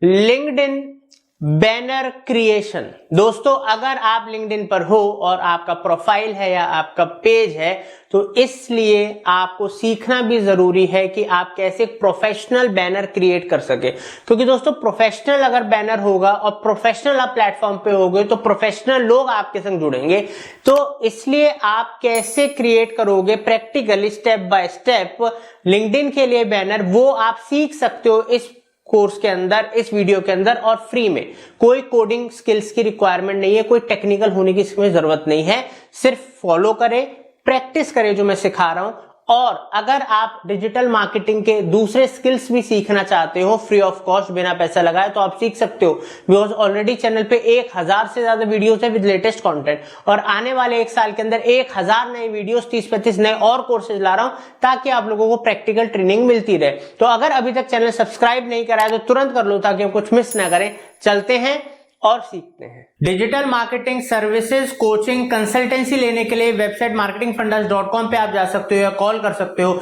LinkedIn banner creation. दोस्तों अगर आप लिंक्डइन पर हो और आपका प्रोफाइल है या आपका पेज है तो इसलिए आपको सीखना भी जरूरी है कि आप कैसे प्रोफेशनल बैनर क्रिएट कर सके, क्योंकि दोस्तों प्रोफेशनल अगर बैनर होगा और प्रोफेशनल आप प्लेटफॉर्म पे होगे तो प्रोफेशनल लोग आपके संग जुड़ेंगे। तो इसलिए आप कैसे क्रिएट करोगे practically step by step LinkedIn के लिए बैनर, वो आप सीख सकते हो इस कोर्स के अंदर, इस वीडियो के अंदर, और फ्री में। कोई कोडिंग स्किल्स की रिक्वायरमेंट नहीं है, कोई टेक्निकल होने की इसमें जरूरत नहीं है, सिर्फ फॉलो करें, प्रैक्टिस करें जो मैं सिखा रहा हूं। और अगर आप डिजिटल मार्केटिंग के दूसरे स्किल्स भी सीखना चाहते हो फ्री ऑफ कॉस्ट बिना पैसा लगाए तो आप सीख सकते हो, बिकॉज ऑलरेडी चैनल पे 1000 से ज्यादा वीडियोस है विद लेटेस्ट कंटेंट, और आने वाले 1 साल के अंदर 1000 नए वीडियोस, 30-35 नए और कोर्सेज ला रहा हूं ताकि आप लोगों को प्रैक्टिकल ट्रेनिंग मिलती रहे। तो अगर अभी तक चैनल सब्सक्राइब नहीं करा है तो तुरंत कर लो ताकि आप कुछ मिस ना करें। चलते हैं और सीखते हैं। Digital marketing services, coaching, consultancy लेने के लिए वेबसाइट marketingfundas.com पे आप जा सकते हो या कॉल कर सकते हो।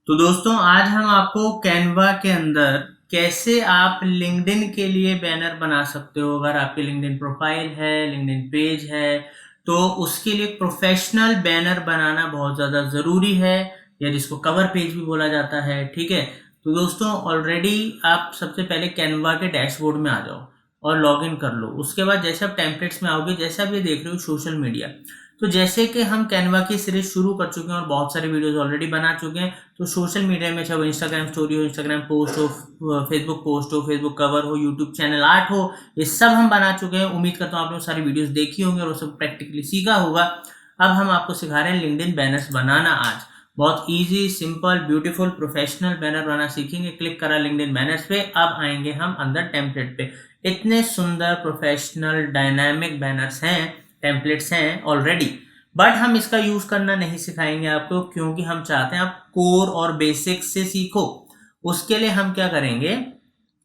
तो दोस्तों आज हम आपको कैनवा के अंदर कैसे आप लिंक्डइन के लिए बैनर बना सकते हो। अगर आपकी लिंक्डइन प्रोफाइल है, लिंक्डइन पेज है, तो उसके लिए प्रोफेशनल बैनर बनाना बहुत ज्यादा जरूरी है, या जिसको कवर पेज भी बोला जाता है। ठीक है, तो दोस्तों ऑलरेडी आप सबसे पहले कैनवा के डैशबोर्ड में आ जाओ और लॉग इन कर लो। उसके बाद जैसे आप टेम्पलेट्स में आओगे, जैसे आप ये देख रहे हो सोशल मीडिया, तो जैसे कि हम कैनवा की सीरीज शुरू कर चुके हैं और बहुत सारे वीडियोस ऑलरेडी बना चुके हैं, तो सोशल मीडिया में चाहे वो इंस्टाग्राम स्टोरी हो, इंस्टाग्राम पोस्ट हो, फेसबुक पोस्ट हो, फेसबुक कवर हो, यूट्यूब चैनल आर्ट हो, ये सब हम बना चुके हैं। उम्मीद करता हूँ आप लोग सारी वीडियोस देखी होंगी और वो सब प्रैक्टिकली सीखा होगा। अब हम आपको सिखा रहे हैं लिंक्डइन बैनर्स बनाना। आज बहुत easy, simple, beautiful, professional banner बनाना सीखेंगे। क्लिक करा लिंक्डइन बैनर्स पे, अब आएंगे हम अंदर टेम्पलेट पे। इतने सुंदर प्रोफेशनल डायनामिक बैनर्स हैं, टेम्पलेट्स हैं ऑलरेडी, बट हम इसका यूज करना नहीं सिखाएंगे आपको, क्योंकि हम चाहते हैं आप कोर और बेसिक्स से सीखो। उसके लिए हम क्या करेंगे,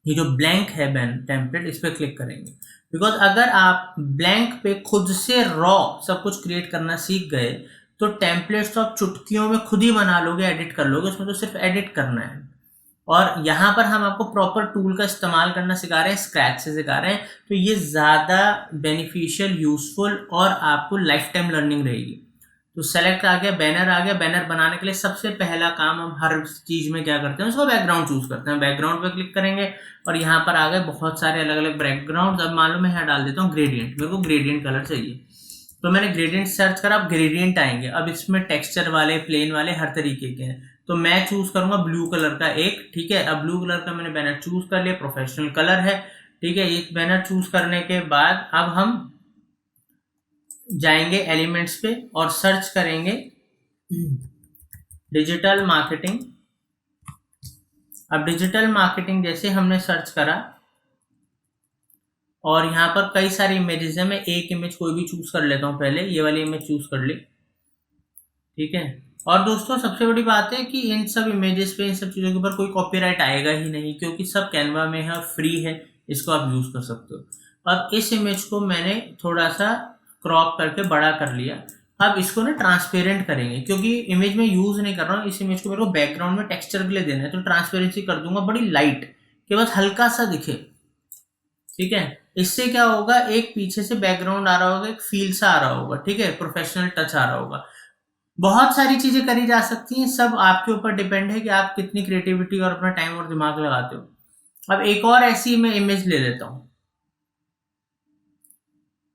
ये जो ब्लैंक है टेम्पलेट, इस पर क्लिक करेंगे। बिकॉज अगर आप ब्लैंक पे खुद से रॉ सब कुछ क्रिएट करना सीख गए तो टेम्पलेट्स तो आप चुटकियों में खुद ही बना लोगे, एडिट कर लोगे, उसमें तो सिर्फ एडिट करना है। और यहाँ पर हम आपको प्रॉपर टूल का इस्तेमाल करना सिखा रहे हैं, स्क्रैच से सिखा रहे हैं, तो ये ज़्यादा बेनिफिशियल, यूजफुल और आपको लाइफ टाइम लर्निंग रहेगी। तो सेलेक्ट आ गया, बैनर आ गया। बैनर बनाने के लिए सबसे पहला काम हम हर चीज़ में क्या करते हैं, उसको बैकग्राउंड चूज करते हैं। बैकग्राउंड पे क्लिक करेंगे और यहाँ पर आ गए बहुत सारे अलग अलग बैकग्राउंड। अब मालूम है, यहाँ डाल देता हूँ ग्रेडियंट, मेरे को ग्रेडियंट कलर चाहिए, तो मैंने ग्रेडियंट सर्च करा। अब ग्रेडियंट आएंगे, अब इसमें टेक्सचर वाले, प्लेन वाले, हर तरीके के हैं। तो मैं चूज करूंगा ब्लू कलर का एक। ठीक है, अब ब्लू कलर का मैंने बैनर चूज कर लिया, प्रोफेशनल कलर है। ठीक है, ये बैनर चूज करने के बाद अब हम जाएंगे एलिमेंट्स पे और सर्च करेंगे डिजिटल मार्केटिंग। अब डिजिटल मार्केटिंग जैसे हमने सर्च करा और यहाँ पर कई सारी इमेजेस है, मैं एक इमेज कोई भी चूज कर लेता हूँ। पहले ये वाली इमेज चूज कर ली। ठीक है, और दोस्तों सबसे बड़ी बात है कि इन सब इमेजेस पे, इन सब चीज़ों के ऊपर कोई कॉपीराइट आएगा ही नहीं, क्योंकि सब कैनवा में है और फ्री है, इसको आप यूज़ कर सकते हो। अब इस इमेज को मैंने थोड़ा सा क्रॉप करके बड़ा कर लिया। अब इसको ना ट्रांसपेरेंट करेंगे, क्योंकि इमेज में यूज़ नहीं कर रहा हूँ, इस इमेज को मेरे को बैकग्राउंड में टेक्सचर के लिए देना है, तो ट्रांसपेरेंसी कर दूंगा बड़ी लाइट, कि बस हल्का सा दिखे। ठीक है, इससे क्या होगा, एक पीछे से बैकग्राउंड आ रहा होगा, एक फील सा आ रहा होगा। ठीक है, प्रोफेशनल टच आ रहा होगा। बहुत सारी चीजें करी जा सकती हैं, सब आपके ऊपर डिपेंड है कि आप कितनी क्रिएटिविटी और अपना टाइम और दिमाग लगाते हो। अब एक और ऐसी मैं इमेज ले लेता हूं।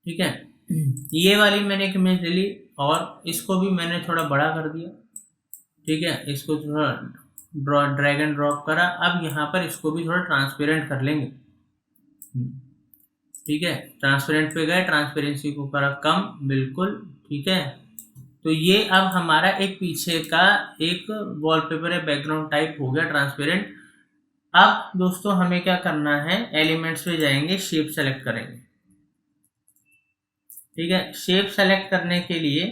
ठीक है, ये वाली मैंने एक इमेज ले ली और इसको भी मैंने थोड़ा बड़ा कर दिया। ठीक है, इसको थोड़ा ड्रैग एंड ड्रॉप करा। अब यहाँ पर इसको भी थोड़ा ट्रांसपेरेंट कर लेंगे। ठीक है, ट्रांसपेरेंट पे गए, ट्रांसपेरेंसी को करा कम, बिल्कुल। ठीक है, तो ये अब हमारा एक पीछे का एक वॉलपेपर है, बैकग्राउंड टाइप हो गया ट्रांसपेरेंट। अब दोस्तों हमें क्या करना है, एलिमेंट्स पे जाएंगे, शेप सेलेक्ट करेंगे। ठीक है, शेप सेलेक्ट करने के लिए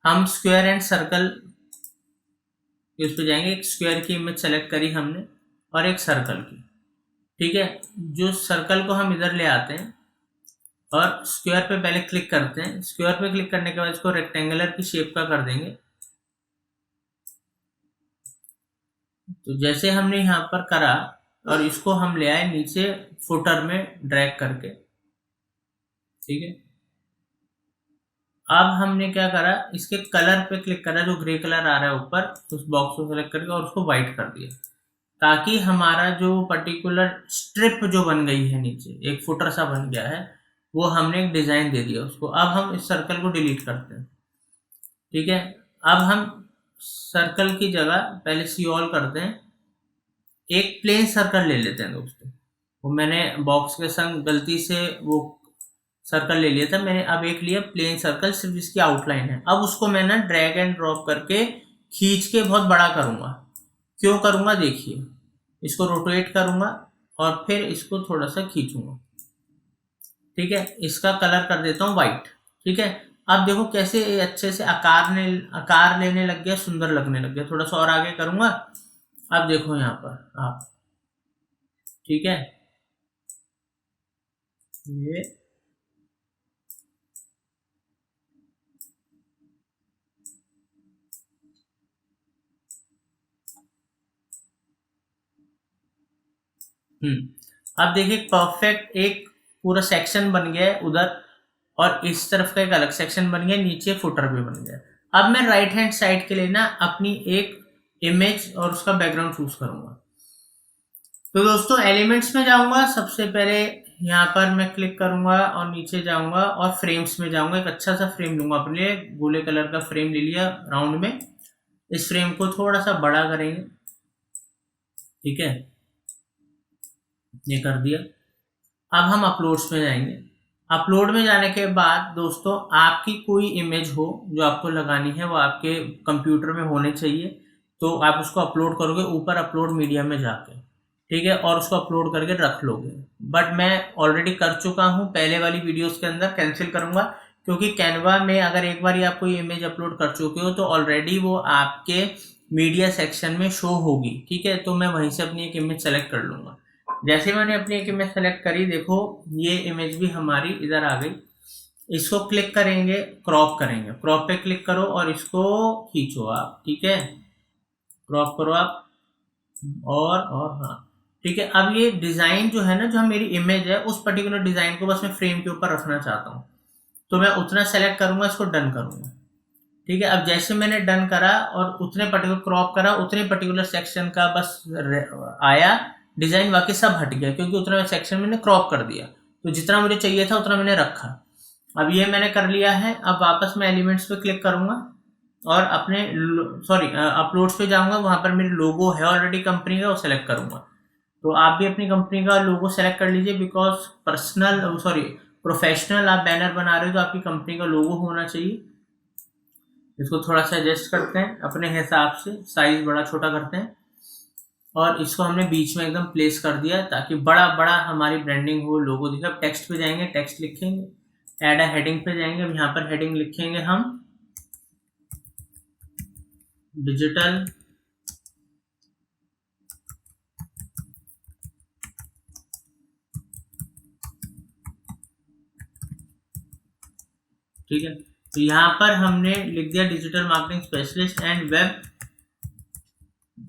हम स्क्वायर एंड सर्कल उस पे जाएंगे। एक स्क्वायर की इमेज सेलेक्ट करी हमने और एक सर्कल की। ठीक है, जो सर्कल को हम इधर ले आते हैं और स्क्वायर पे पहले क्लिक करते हैं। स्क्वायर पे क्लिक करने के बाद इसको रेक्टेंगुलर की शेप का कर देंगे। तो जैसे हमने यहाँ पर करा, और इसको हम ले आए नीचे फुटर में ड्रैग करके। ठीक है, अब हमने क्या करा, इसके कलर पे क्लिक करा, जो ग्रे कलर आ रहा है ऊपर, उस बॉक्स को सेलेक्ट करके और उसको व्हाइट कर दिया, ताकि हमारा जो पर्टिकुलर स्ट्रिप जो बन गई है नीचे, एक फुटर सा बन गया है, वो हमने एक डिजाइन दे दिया उसको। अब हम इस सर्कल को डिलीट करते हैं। ठीक है, अब हम सर्कल की जगह पहले सी ऑल करते हैं, एक प्लेन सर्कल ले लेते हैं दोस्तों। वो मैंने बॉक्स के संग गलती से वो सर्कल ले लिया था मैंने, अब एक लिया प्लेन सर्कल, सिर्फ इसकी आउटलाइन है। अब उसको मैं ना ड्रैग एंड ड्रॉप करके खींच के बहुत बड़ा करूंगा। क्यों करूंगा देखिए, इसको रोटेट करूंगा और फिर इसको थोड़ा सा खींचूंगा। ठीक है, इसका कलर कर देता हूँ व्हाइट। ठीक है, अब देखो कैसे ये अच्छे से आकार लेने लग गया, सुंदर लगने लग गया। थोड़ा सा और आगे करूंगा, अब देखो यहाँ पर आप। ठीक है, ये अब देखिए परफेक्ट एक पूरा सेक्शन बन गया है उधर, और इस तरफ का एक अलग सेक्शन बन गया, नीचे फुटर भी बन गया। अब मैं राइट हैंड साइड के लिए ना अपनी एक इमेज और उसका बैकग्राउंड चूज करूंगा। तो दोस्तों एलिमेंट्स में जाऊंगा, सबसे पहले यहाँ पर मैं क्लिक करूंगा और नीचे जाऊंगा और फ्रेम्स में जाऊंगा। एक अच्छा सा फ्रेम लूंगा अपने लिए, गोले कलर का फ्रेम ले लिया राउंड में। इस फ्रेम को थोड़ा सा बड़ा करेंगे। ठीक है, ये कर दिया। अब हम अपलोड्स में जाएंगे। अपलोड में जाने के बाद दोस्तों आपकी कोई इमेज हो जो आपको लगानी है, वो आपके कंप्यूटर में होने चाहिए, तो आप उसको अपलोड करोगे ऊपर अपलोड मीडिया में जाके। ठीक है, और उसको अपलोड करके रख लोगे। बट मैं ऑलरेडी कर चुका हूँ पहले वाली वीडियोस के अंदर, कैंसिल करूंगा, क्योंकि कैनवा में अगर एक बार आप कोई इमेज अपलोड कर चुके हो तो ऑलरेडी वो आपके मीडिया सेक्शन में शो होगी। ठीक है, तो मैं वहीं से अपनी एक इमेज सेलेक्ट कर लूंगा। जैसे मैंने अपनी एक इमेज सेलेक्ट करी, देखो ये इमेज भी हमारी इधर आ गई। इसको क्लिक करेंगे, क्रॉप करेंगे, क्रॉप पे क्लिक करो और इसको खींचो आप। ठीक है, क्रॉप करो आप, और हाँ। ठीक है, अब ये डिजाइन जो है ना, जो मेरी इमेज है, उस पर्टिकुलर डिजाइन को बस मैं फ्रेम के ऊपर रखना चाहता हूँ, तो मैं उतना सेलेक्ट करूंगा, इसको डन करूंगा। ठीक है, अब जैसे मैंने डन करा और उतने पर्टिकुलर क्रॉप करा, उतने पर्टिकुलर सेक्शन का बस आया डिजाइन, बाकी सब हट गया, क्योंकि उतना सेक्शन मैंने क्रॉप कर दिया। तो जितना मुझे चाहिए था उतना मैंने रखा। अब ये मैंने कर लिया है। अब वापस मैं एलिमेंट्स पे क्लिक करूंगा और अपने अपलोड्स पे जाऊंगा, वहां पर मेरे लोगो है ऑलरेडी कंपनी का, वो सेलेक्ट करूंगा। तो आप भी अपनी कंपनी का लोगो सेलेक्ट कर लीजिए, बिकॉज प्रोफेशनल आप बैनर बना रहे हो तो आपकी कंपनी का लोगो होना चाहिए। इसको थोड़ा सा एडजस्ट करते हैं अपने हिसाब से, साइज बड़ा छोटा करते हैं और इसको हमने बीच में एकदम प्लेस कर दिया ताकि बड़ा बड़ा हमारी ब्रांडिंग हो, लोगो दिखे। अब टेक्स्ट पे जाएंगे, टेक्स्ट लिखेंगे, ऐड अ हेडिंग पे जाएंगे। अब यहाँ पर हेडिंग लिखेंगे हम डिजिटल ठीक है, तो यहाँ पर हमने लिख दिया digital marketing specialist and web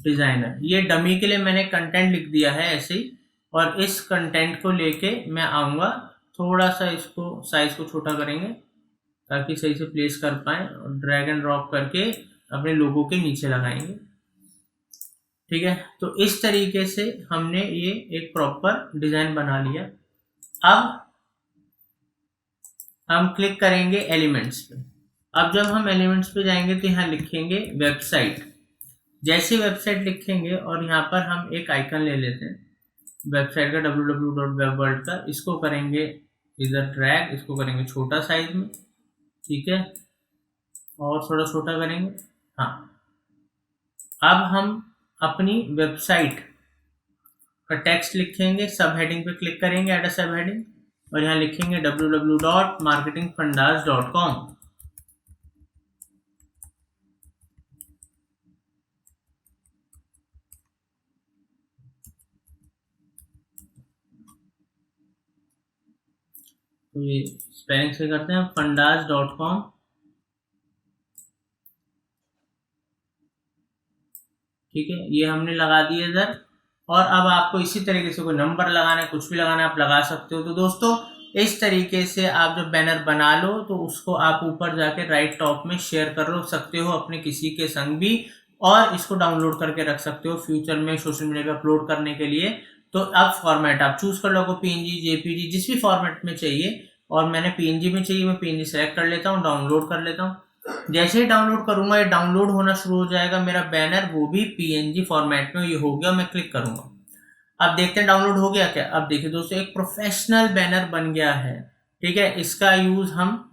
designer. ये डमी के लिए मैंने कंटेंट लिख दिया है ऐसे ही, और इस कंटेंट को लेके मैं आऊँगा, थोड़ा सा इसको साइज को छोटा करेंगे ताकि सही से प्लेस कर पाए, और ड्रैग एंड ड्रॉप करके अपने लोगों के नीचे लगाएंगे। ठीक है, तो इस तरीके से हमने ये एक प्रॉपर डिजाइन बना लिया। अब हम क्लिक करेंगे एलिमेंट्स पे। अब जब हम एलिमेंट्स पे जाएंगे तो यहाँ लिखेंगे वेबसाइट। जैसे वेबसाइट लिखेंगे और यहाँ पर हम एक आइकन ले लेते हैं वेबसाइट का, www.webworld का, इसको करेंगे इधर ड्रैग, इसको करेंगे छोटा साइज में। ठीक है, और थोड़ा छोटा करेंगे। हाँ, अब हम अपनी वेबसाइट का टेक्स्ट लिखेंगे, सब हेडिंग पे क्लिक करेंगे, ऐड अ सब हेडिंग, और यहाँ लिखेंगे www.marketingfundas.com। तो ये स्पेलिंग से करते हैं, fundas.com। ठीक है, ये हमने लगा दिया इधर, और अब आपको इसी तरीके से कोई नंबर लगाना है, कुछ भी लगाना है, आप लगा सकते हो। तो दोस्तों इस तरीके से आप जब बैनर बना लो तो उसको आप ऊपर जाके राइट टॉप में शेयर कर सकते हो अपने किसी के संग भी, और इसको डाउनलोड करके रख सकते हो फ्यूचर में सोशल मीडिया पे अपलोड करने के लिए। तो अब फॉर्मेट आप चूज कर लो, पीएनजी, जेपीजी, जिस भी फॉर्मेट में चाहिए, और मैंने पीएनजी में चाहिए, मैं पीएनजी सेलेक्ट कर लेता हूँ, डाउनलोड कर लेता हूँ। जैसे ही डाउनलोड करूंगा ये डाउनलोड होना शुरू हो जाएगा मेरा बैनर, वो भी पीएनजी फॉर्मेट में। ये हो गया, मैं क्लिक करूंगा, अब देखते हैं डाउनलोड हो गया क्या। अब देखिए दोस्तों एक प्रोफेशनल बैनर बन गया है, ठीक है। इसका यूज हम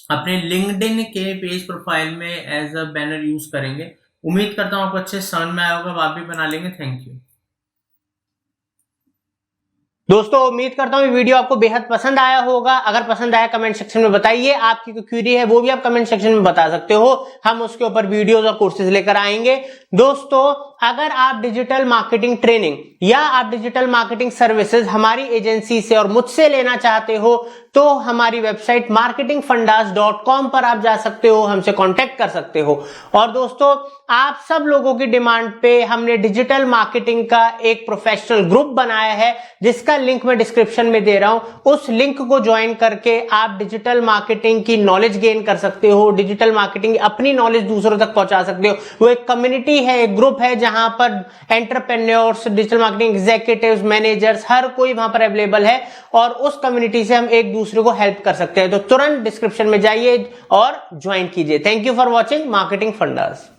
अपने लिंक्डइन के पेज प्रोफाइल में एज अ बैनर यूज करेंगे। उम्मीद करता हूं आपको अच्छे समझ में आया होगा, आप भी बना लेंगे। थैंक यू दोस्तों, उम्मीद करता हूँ ये वीडियो आपको बेहद पसंद आया होगा। अगर पसंद आया कमेंट सेक्शन में बताइए, आपकी कोई क्वेरी है वो भी आप कमेंट सेक्शन में बता सकते हो, हम उसके ऊपर वीडियोस और कोर्सेज लेकर आएंगे। दोस्तों, अगर आप डिजिटल मार्केटिंग ट्रेनिंग या आप डिजिटल मार्केटिंग सर्विसेज हमारी एजेंसी से और मुझसे लेना चाहते हो तो हमारी वेबसाइट marketingfundas.com पर आप जा सकते हो, हमसे कांटेक्ट कर सकते हो। और दोस्तों, आप सब लोगों की डिमांड पे हमने डिजिटल मार्केटिंग का एक प्रोफेशनल ग्रुप बनाया है, जिसका लिंक मैं डिस्क्रिप्शन में दे रहा हूं। उस लिंक को ज्वाइन करके आप डिजिटल मार्केटिंग की नॉलेज गेन कर सकते हो, डिजिटल मार्केटिंग अपनी नॉलेज दूसरों तक पहुंचा सकते हो। वो एक कम्युनिटी है, एक ग्रुप है, जहां पर entrepreneurs, digital marketing executives, managers, हर कोई वहां पर अवेलेबल है, और उस कम्युनिटी से हम एक दूसरे को हेल्प कर सकते हैं। तो तुरंत डिस्क्रिप्शन में जाइए और ज्वाइन कीजिए। Thank you for watching marketing fundas.